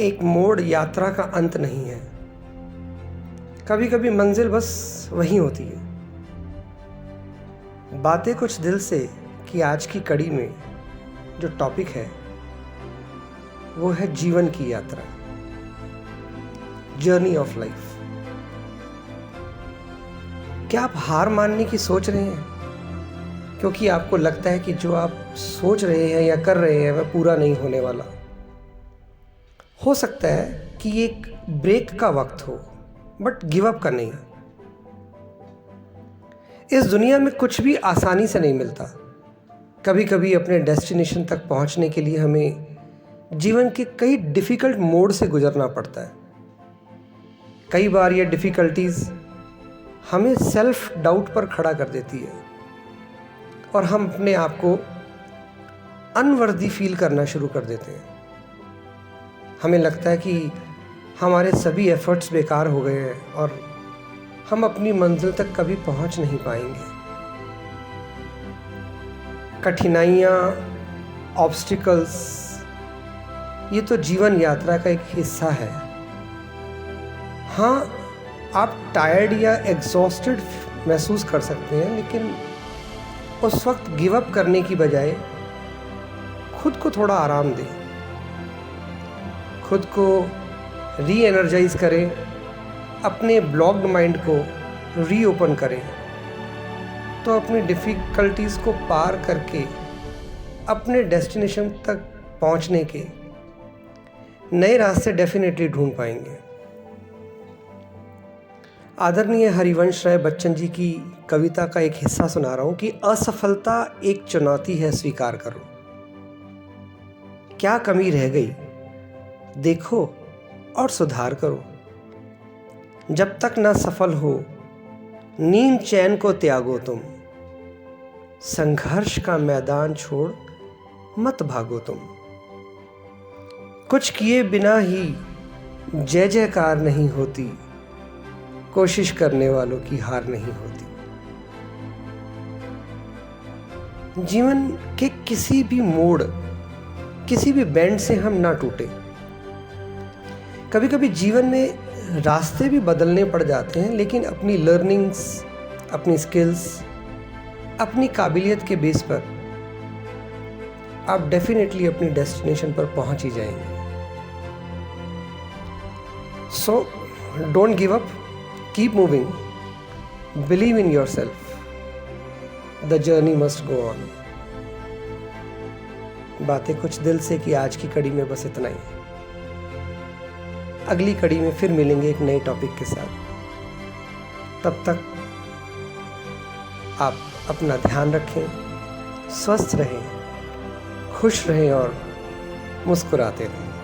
एक मोड़ यात्रा का अंत नहीं है। कभी कभी मंजिल बस वही होती है। बातें कुछ दिल से कि आज की कड़ी में जो टॉपिक है वो है जीवन की यात्रा, जर्नी ऑफ लाइफ। क्या आप हार मानने की सोच रहे हैं क्योंकि आपको लगता है कि जो आप सोच रहे हैं या कर रहे हैं वह पूरा नहीं होने वाला? हो सकता है कि ये एक ब्रेक का वक्त हो, बट गिव अप का नहीं। इस दुनिया में कुछ भी आसानी से नहीं मिलता। कभी कभी अपने डेस्टिनेशन तक पहुंचने के लिए हमें जीवन के कई डिफ़िकल्ट मोड से गुजरना पड़ता है। कई बार ये डिफ़िकल्टीज़ हमें सेल्फ डाउट पर खड़ा कर देती है और हम अपने आप को अनवर्दी फील करना शुरू कर देते हैं। हमें लगता है कि हमारे सभी एफर्ट्स बेकार हो गए हैं और हम अपनी मंजिल तक कभी पहुंच नहीं पाएंगे। कठिनाइयाँ, ऑब्स्टिकल्स, ये तो जीवन यात्रा का एक हिस्सा है। हाँ, आप टायर्ड या एग्जॉस्टेड महसूस कर सकते हैं, लेकिन उस वक्त गिव अप करने की बजाय खुद को थोड़ा आराम दें, खुद को री एनर्जाइज करें, अपने ब्लॉक्ड माइंड को रीओपन करें, तो अपनी डिफ़िकल्टीज़ को पार करके अपने डेस्टिनेशन तक पहुंचने के नए रास्ते डेफिनेटली ढूंढ पाएंगे। आदरणीय हरिवंश राय बच्चन जी की कविता का एक हिस्सा सुना रहा हूं कि असफलता एक चुनौती है, स्वीकार करो। क्या कमी रह गई देखो और सुधार करो। जब तक ना सफल हो नींद चैन को त्यागो तुम। संघर्ष का मैदान छोड़ मत भागो तुम। कुछ किए बिना ही जय जयकार नहीं होती, कोशिश करने वालों की हार नहीं होती। जीवन के किसी भी मोड़, किसी भी बेंड से हम ना टूटे। कभी कभी जीवन में रास्ते भी बदलने पड़ जाते हैं, लेकिन अपनी लर्निंग्स, अपनी स्किल्स, अपनी काबिलियत के बेस पर आप डेफिनेटली अपनी डेस्टिनेशन पर पहुंच ही जाएंगे। So don't give up, keep moving, believe in yourself, the journey must go on. बातें कुछ दिल से कि आज की कड़ी में बस इतना ही। अगली कड़ी में फिर मिलेंगे एक नए टॉपिक के साथ। तब तक आप अपना ध्यान रखें, स्वस्थ रहें, खुश रहें और मुस्कुराते रहें।